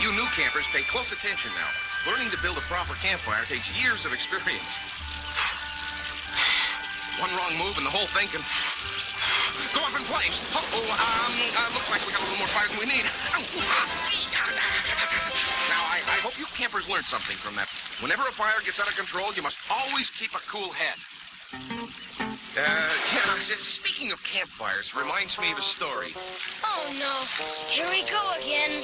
You new campers pay close attention now. Learning to build a proper campfire takes years of experience. One wrong move and the whole thing can go up in flames. Looks like we got a little more fire than we need. Now, I hope you campers learned something from that. Whenever a fire gets out of control, you must always keep a cool head. Speaking of campfires, reminds me of a story. Oh, no. Here we go again.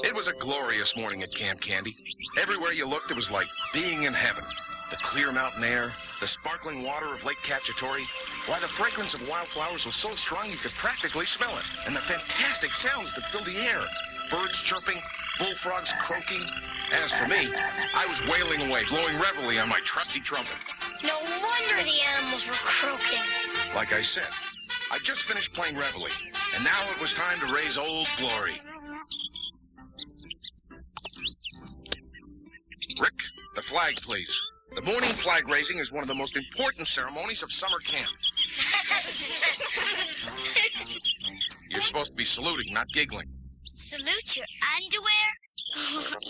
It was a glorious morning at Camp Candy. Everywhere you looked, it was like being in heaven. The clear mountain air, the sparkling water of Lake Cacciatore. Why, the fragrance of wildflowers was so strong you could practically smell it. And the fantastic sounds that filled the air. Birds chirping, bullfrogs croaking. As for me, I was wailing away, blowing reveille on my trusty trumpet. No wonder the animals were croaking. Like I said, I just finished playing reveille, and now it was time to raise Old Glory. Rick, the flag, please. The morning flag raising is one of the most important ceremonies of summer camp. You're supposed to be saluting, not giggling. Salute your underwear?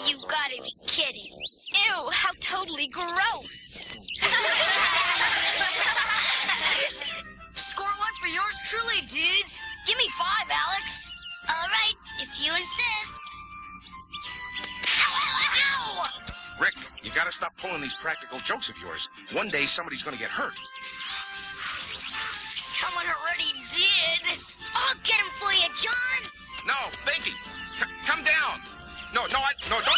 You gotta be kidding. Ew, how totally gross. Score one for yours truly, dudes. Give me 5, Alex. All right, if you insist. Ow, ow, ow! Rick, you gotta stop pulling these practical jokes of yours. One day somebody's gonna get hurt. Someone already did. I'll get him for you, John. No, Binky, come down. No, don't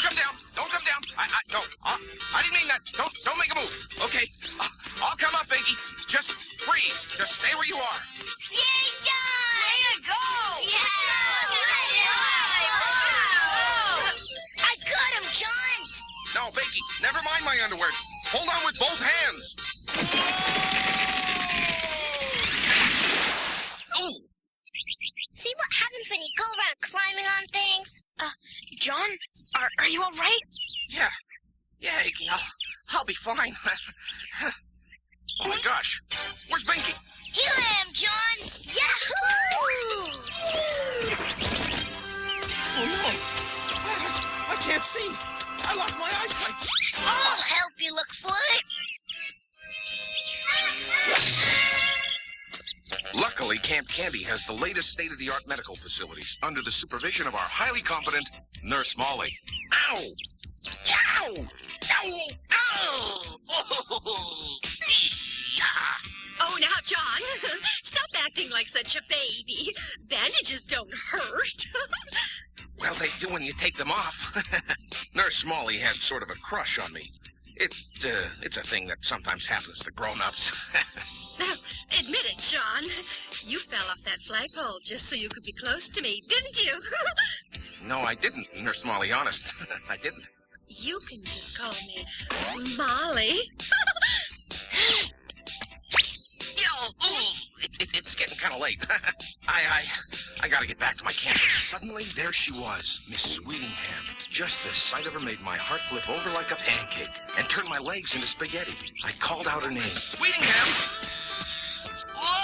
come down. Don't come down. I didn't mean that. Don't make a move. Okay, I'll come up, Binky. Just freeze. Just stay where you are. Yay, John! Way to go! Yeah! I got him, John. No, Binky, never mind my underwear. Hold on with both hands. Ooh. See what happens when you go around climbing on things? John, are you all right? Yeah, Iggy, I'll be fine. Oh, my gosh. Where's Binky? Here I am, John. Yahoo! Oh, no. I can't see. I lost my eyesight. I'll help you look for it. Luckily, Camp Candy has the latest state-of-the-art medical facilities under the supervision of our highly competent Nurse Molly. Ow! Ow! Ow! Ow! Oh, now, John, stop acting like such a baby. Bandages don't hurt. Well, they do when you take them off. Nurse Molly had sort of a crush on me. It's a thing that sometimes happens to grown-ups. Admit it, John. You fell off that flagpole just so you could be close to me, didn't you? No, I didn't, Nurse Molly, honest. I didn't. You can just call me Molly. It's getting kind of late. I gotta get back to my campers. Suddenly, there she was, Miss Sweetingham. Just the sight of her made my heart flip over like a pancake and turn my legs into spaghetti. I called out her name. Sweetingham! Oh.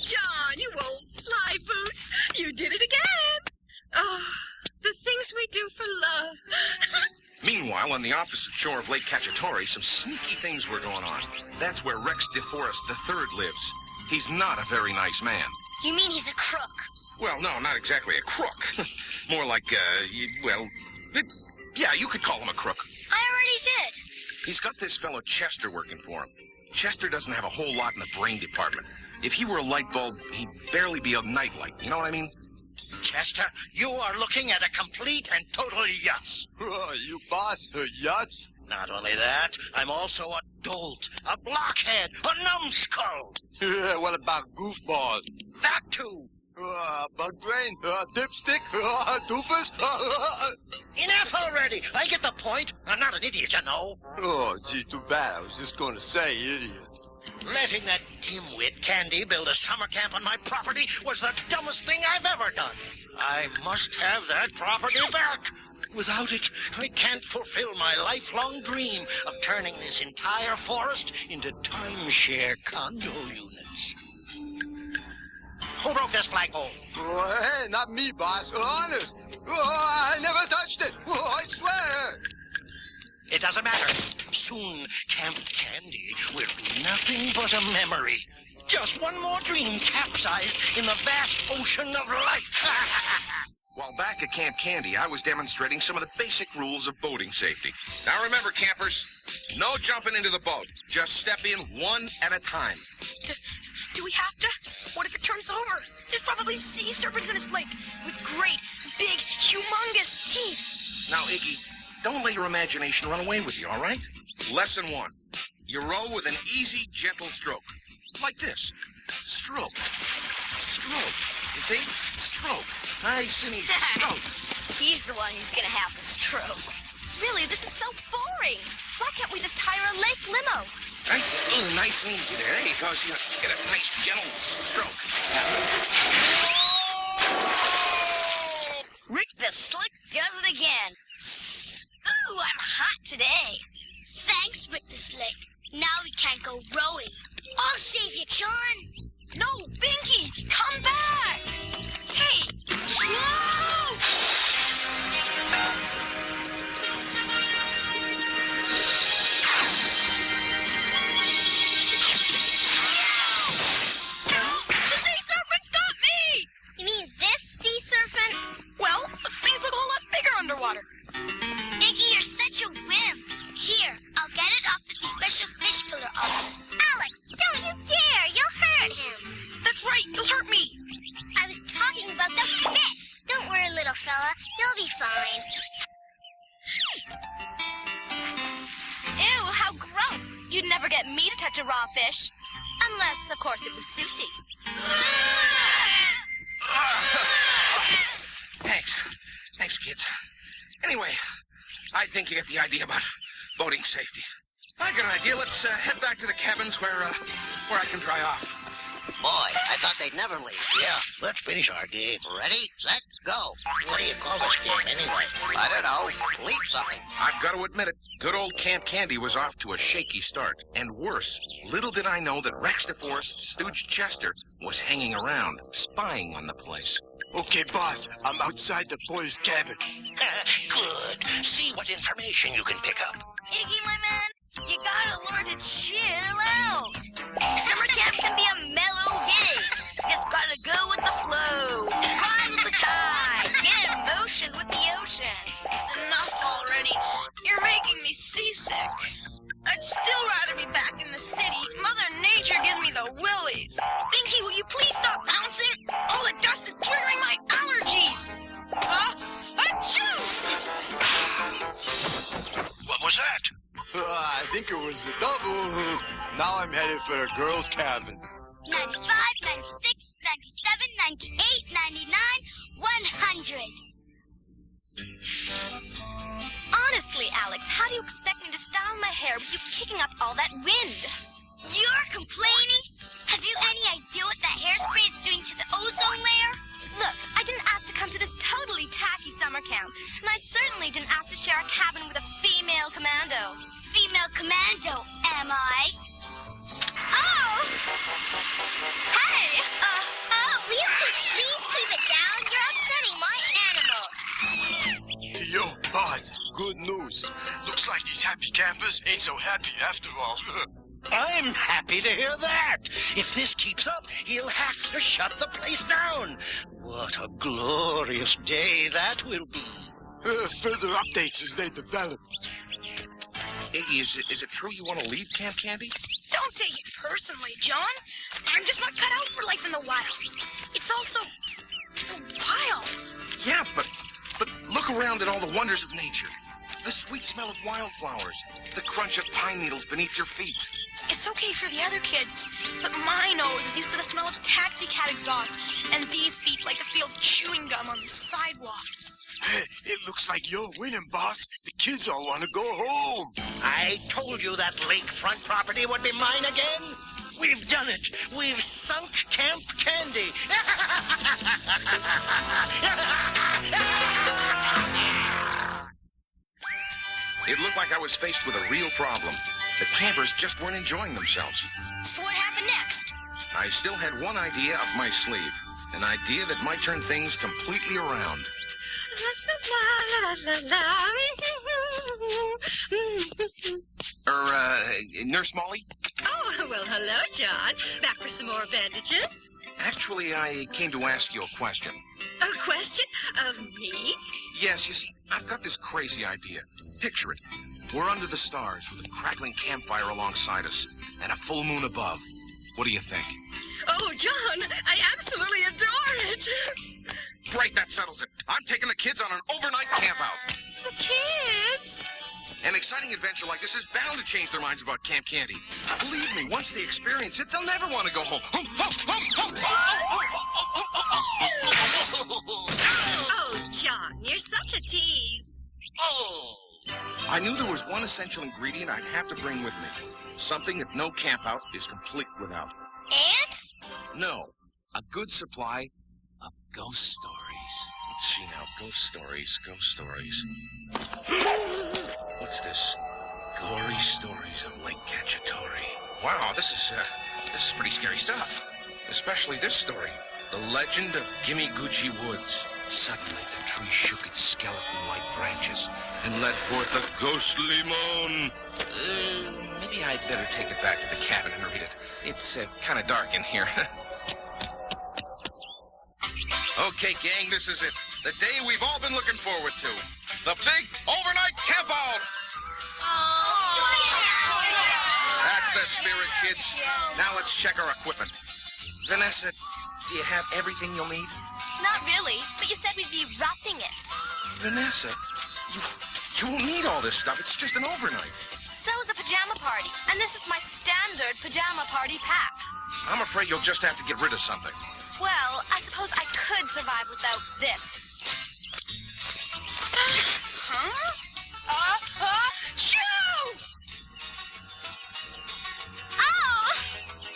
John, you old sly boots. You did it again. Oh, the things we do for love. Meanwhile, on the opposite shore of Lake Cacciatore, some sneaky things were going on. That's where Rex DeForest III lives. He's not a very nice man. You mean he's a crook? Well, no, not exactly a crook. More like, yeah, you could call him a crook. I already did. He's got this fellow Chester working for him. Chester doesn't have a whole lot in the brain department. If he were a light bulb, he'd barely be a nightlight. You know what I mean? Chester, you are looking at a complete and total yutz. You boss, yutz? Not only that, I'm also a dolt, a blockhead, a numbskull. What about goofball? That too. Bug brain, dipstick, doofus. Enough already. I get the point. I'm not an idiot, you know. Oh, gee, too bad. I was just going to say idiot. Letting that dimwit Candy build a summer camp on my property was the dumbest thing I've ever done. I must have that property back. Without it, I can't fulfill my lifelong dream of turning this entire forest into timeshare condo units. Who broke broke this flagpole? Oh, hey, not me, boss. Honest. Oh, I never touched it. Oh, I swear. It doesn't matter. Soon, Camp Candy will be nothing but a memory. Just one more dream capsized in the vast ocean of life. While back at Camp Candy, I was demonstrating some of the basic rules of boating safety. Now remember, campers, no jumping into the boat. Just step in one at a time. Do we have to? What if it turns over? There's probably sea serpents in this lake with great, big, humongous teeth. Now, Iggy, don't let your imagination run away with you, all right? Lesson 1. You row with an easy, gentle stroke. Like this. Stroke. Stroke. You see? Stroke. Nice and easy. Stroke. He's the one who's gonna have the stroke. Really, this is so boring. Why can't we just hire a lake limo? Right? Ooh, nice and easy there. There you go. See, get a nice, gentle stroke. Rick the Slick does it again. Ooh, I'm hot today. Thanks, Rick the Slick. Now we can't go rowing. I'll save you, John. No, Binky, come back. Hey, whoa! The sea serpent's got me! You mean this sea serpent? Well, things look a whole lot bigger underwater. Iggy, you're such a whim. Here, I'll get it off the special fish filler others. Alex, don't you dare! You'll hurt him. That's right, you'll hurt me. I was talking about the fish. Don't worry, little fella. You'll be fine. Ew, how gross. You'd never get me to touch a raw fish. Unless, of course, it was sushi. Thanks. Thanks, kids. Anyway, I think you get the idea about boating safety. I got an idea. Let's head back to the cabins where I can dry off. Boy, I thought they'd never leave. Yeah, let's finish our game. Ready, set, go. What do you call this game anyway? I don't know. Leap something. I've got to admit it. Good old Camp Candy was off to a shaky start. And worse, little did I know that Rex DeForest, Stooge Chester, was hanging around, spying on the place. Okay, boss, I'm outside the boys' cabin. Good. See what information you can pick up. Iggy, my man, you gotta learn to chill out. Summer camp can be a mellow game. Just gotta go with the flow. Ride with the tide. Get in motion with the ocean. Enough already. You're making me seasick. I'd still rather be back in the city. Mother Nature gives me the willies. Binky, will you please stop bouncing? All the dust is triggering my allergies. Achoo! What was that? I think it was a double. Now I'm headed for the girls' cabin. 95, 96, 97, 98, 99, 100. Honestly, Alex, how do you expect me to style my hair with you kicking up all that wind? You're complaining? Have you any idea what that hairspray is doing to the ozone layer? Look, I didn't ask to come to this totally tacky summer camp, and I certainly didn't ask to share a cabin with a female commando. Female commando, am I? Oh! Hey! Will you please keep it down? You're upsetting my animals. Yo, boss, good news. Looks like these happy campers ain't so happy after all. I'm happy to hear that. If this keeps up, he'll have to shut the place down. What a glorious day that will be. Further updates as they develop. Iggy, is it true you want to leave Camp Candy? Don't take it personally, John. I'm just not cut out for life in the wilds. It's all so wild. Yeah, but look around at all the wonders of nature. The sweet smell of wildflowers, the crunch of pine needles beneath your feet. It's okay for the other kids, but my nose is used to the smell of taxi cab exhaust, and these feet like to feel chewing gum on the sidewalk. Hey, it looks like you're winning, boss. The kids all want to go home. I told you that lakefront property would be mine again. We've done it. We've sunk Camp Candy. It looked like I was faced with a real problem. The campers just weren't enjoying themselves. So what happened next? I still had one idea up my sleeve. An idea that might turn things completely around. Nurse Molly? Oh, well, hello, John. Back for some more bandages? Actually, I came to ask you a question. A question of me? Yes, you see, I've got this crazy idea. Picture it. We're under the stars with a crackling campfire alongside us and a full moon above. What do you think? Oh, John, I absolutely adore it. Great, that settles it. I'm taking the kids on an overnight campout. The kids? An exciting adventure like this is bound to change their minds about Camp Candy. Believe me, once they experience it, they'll never want to go home. Oh, John, you're such a tease. Oh! I knew there was one essential ingredient I'd have to bring with me. Something that no campout is complete without. Ants? No, a good supply of ghost stories. Let's see now, ghost stories. What's this? Gory stories of Lake Cacciatore. Wow, this is pretty scary stuff. Especially this story, the legend of Gimiguchi Woods. Suddenly the tree shook its skeleton-like branches and let forth a ghostly moan. Maybe I'd better take it back to the cabin and read it. It's kind of dark in here. Okay, gang, this is it. The day we've all been looking forward to. The big overnight campout! That's the spirit, kids. Now let's check our equipment. Vanessa, do you have everything you'll need? Not really, but you said we'd be roughing it. Vanessa, you won't need all this stuff. It's just an overnight. So is a pajama party, and this is my standard pajama party pack. I'm afraid you'll just have to get rid of something. Well, I suppose I could survive without this. Shoo! Oh!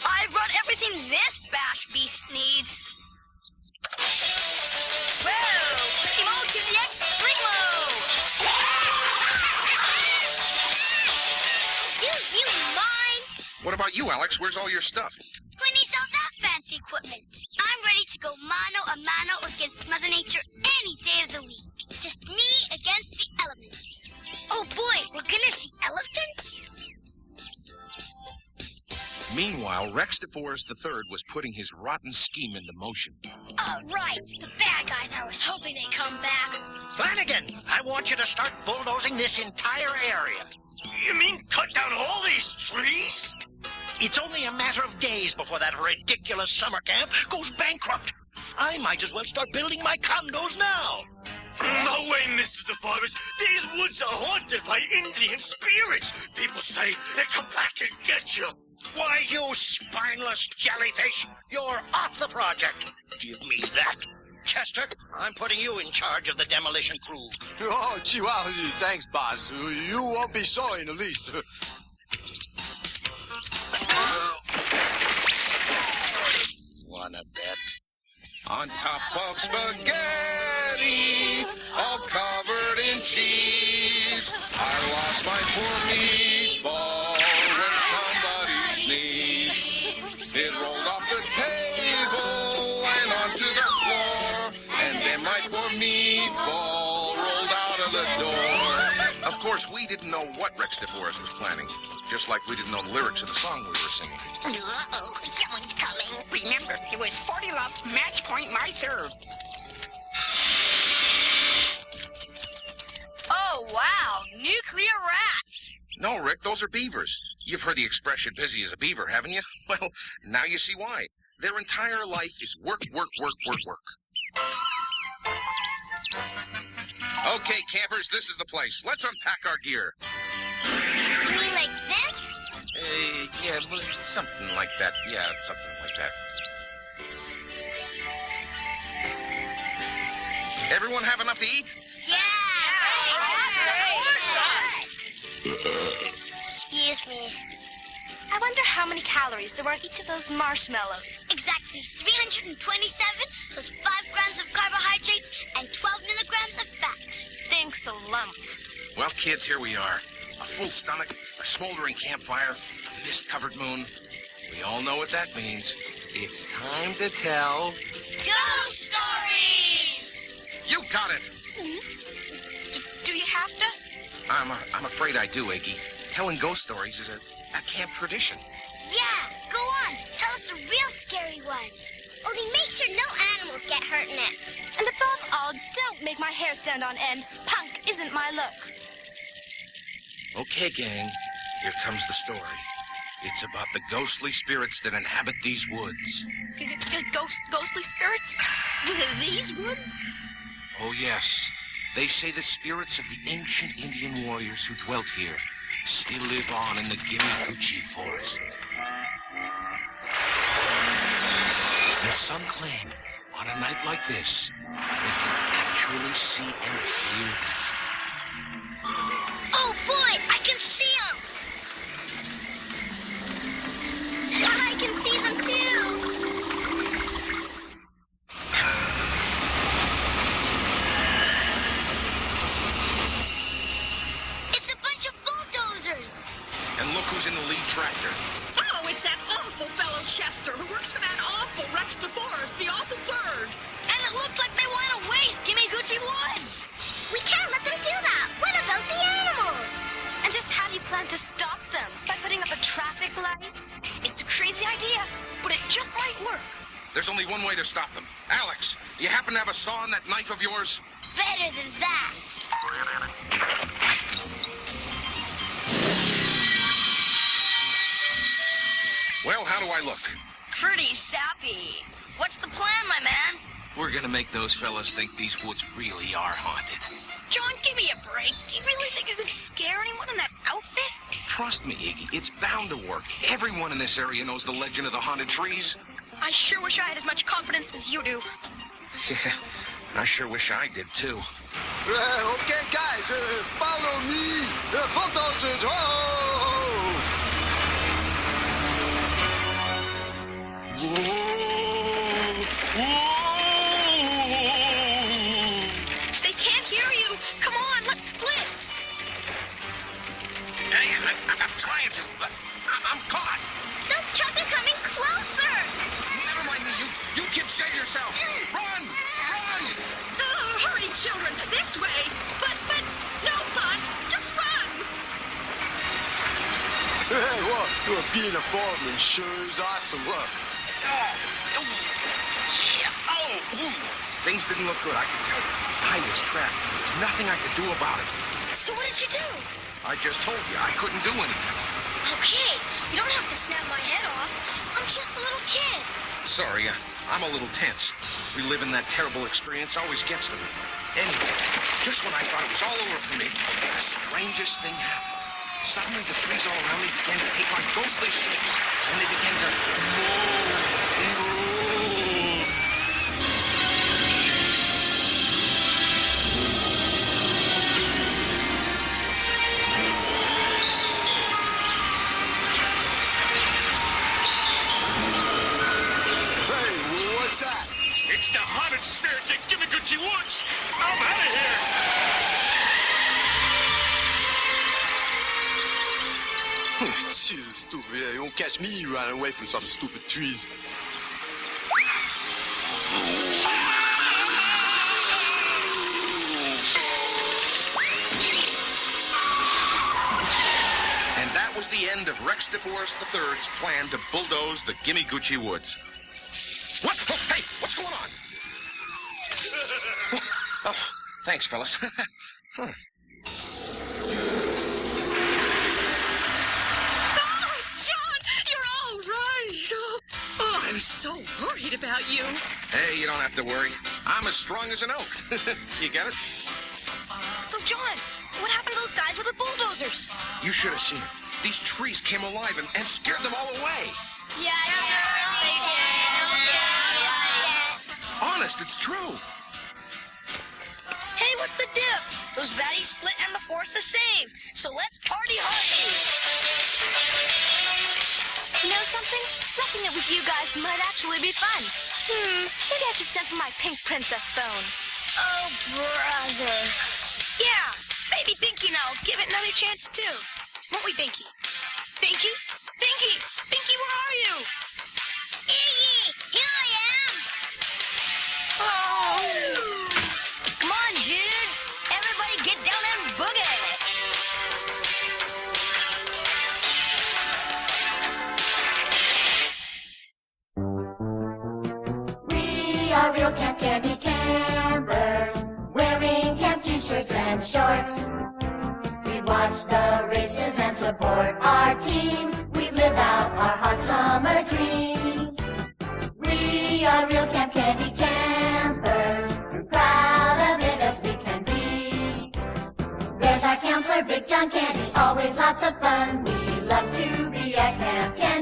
I brought everything this bash beast needs. Whoa! Primo to the extremo! Do you mind? What about you, Alex? Where's all your stuff? Who needs all that fancy equipment? I'm ready to go mano a mano against Mother Nature any day of the week. Just me against the elements. Oh boy, we're gonna see elephants? Meanwhile, Rex DeForest III was putting his rotten scheme into motion. Oh, right. The bad guys. I was hoping they'd come back. Flanagan, I want you to start bulldozing this entire area. You mean cut down all these trees? It's only a matter of days before that ridiculous summer camp goes bankrupt. I might as well start building my condos now. No way, Mr. DeForest. These woods are haunted by Indian spirits. People say they come back and get you. Why, you spineless jellyfish, you're off the project. Give me that. Chester, I'm putting you in charge of the demolition crew. Oh, Chihuahua, thanks, boss. You won't be sorry in the least. Wanna bet? On top of spaghetti, all covered in cheese, I lost my poor meatball when somebody sneezed. It rolled off the table and onto the floor, and then my poor meatball rolled out of the door. Of course, we didn't know what Rex DeForest was planning, just like we didn't know the lyrics of the song we were singing. Uh-oh, someone's coming. Remember, it was 40 love, match point, my serve. Oh, wow. Nuclear rats. No, Rick, those are beavers. You've heard the expression busy as a beaver, haven't you? Well, now you see why. Their entire life is work, work, work, work, work. Okay, campers, this is the place. Let's unpack our gear. You mean like this? Yeah, well, something like that. Yeah, something like that. Everyone have enough to eat? Yeah. Excuse me. I wonder how many calories there were in each of those marshmallows. Exactly 327 plus 5 grams of carbohydrates and 12 milligrams of fat. Thanks the lump. Well, kids, here we are. A full stomach, a smoldering campfire, a mist-covered moon. We all know what that means. It's time to tell Ghost stories! You got it. Do you have to? I'm afraid I do, Iggy. Telling ghost stories is a camp tradition. Yeah, go on. Tell us a real scary one. Only make sure no animals get hurt in it. And above all, don't make my hair stand on end. Punk isn't my look. Okay, gang. Here comes the story. It's about the ghostly spirits that inhabit these woods. Ghostly spirits? These woods? Oh, yes. They say the spirits of the ancient Indian warriors who dwelt here still live on in the Gimiguchi forest. And some claim, on a night like this, they can actually see and hear them. Oh, boy, I can see them. I can see them, too. It's a bunch of bulldozers. And look who's in the lead tractor. Oh, it's that awful fellow Chester who works for that awful Rex DeForest, the awful third. And it looks like they want to waste Gimiguchi Woods. We can't let them do that. What about the animals? And just how do you plan to stop them? By putting up a traffic light? It's a crazy idea, but it just might work. There's only one way to stop them. Alex, do you happen to have a saw and that knife of yours? Better than that. Well, how do I look? Pretty sappy. What's the plan, my man? We're gonna make those fellas think these woods really are haunted. John, give me a break. Do you really think you can scare anyone in that outfit? Trust me, Iggy, it's bound to work. Everyone in this area knows the legend of the haunted trees. I sure wish I had as much confidence as you do. Yeah, I sure wish I did, too. Okay, guys, follow me. The bulldozers, ho! They can't hear you. Come on, let's split. I'm trying to, but I'm caught. Those trucks are coming closer. Never mind me, you kids save yourselves. Run! Run! Hurry, children, this way. But, no buts, just run. Hey, what? Being a fireman sure is awesome, what? Things didn't look good, I can tell you. I was trapped. There's nothing I could do about it. So what did you do? I just told you, I couldn't do anything. Okay, you don't have to snap my head off. I'm just a little kid. Sorry, I'm a little tense. Reliving that terrible experience always gets to me. Anyway, just when I thought it was all over for me, the strangest thing happened. Suddenly, the trees all around me began to take on ghostly shapes, and they began to moan. What's that? It's the haunted spirits at Gimiguchi Woods. I'm out of here. Jesus, stupid. Yeah, you won't catch me running away from some stupid trees. And that was the end of Rex DeForest III's plan to bulldoze the Gimiguchi Woods. What? Oh, hey, what's going on? Oh, thanks, fellas. Oh, John, you're all right. Oh, I was so worried about you. Hey, you don't have to worry. I'm as strong as an oak. You get it? So, John, what happened to those guys with the bulldozers? You should have seen it. These trees came alive and scared them all away. Yeah, they did. Honest, it's true. Hey, what's the dip? Those baddies split and the force is saved. So let's party hardy. You know something? Roughing it with you guys might actually be fun. Maybe I should send for my pink princess phone. Oh, brother. Yeah, maybe Binky and I'll give it another chance, too. Won't we, Binky? Binky? Binky! Binky, where are you? Iggy, here I am. are real Camp Candy campers, wearing camp t-shirts and shorts. We watch the races and support our team. We live out our hot summer dreams. We are real Camp Candy campers, we're proud of it as we can be. There's our counselor, Big John Candy, always lots of fun. We love to be at Camp Candy.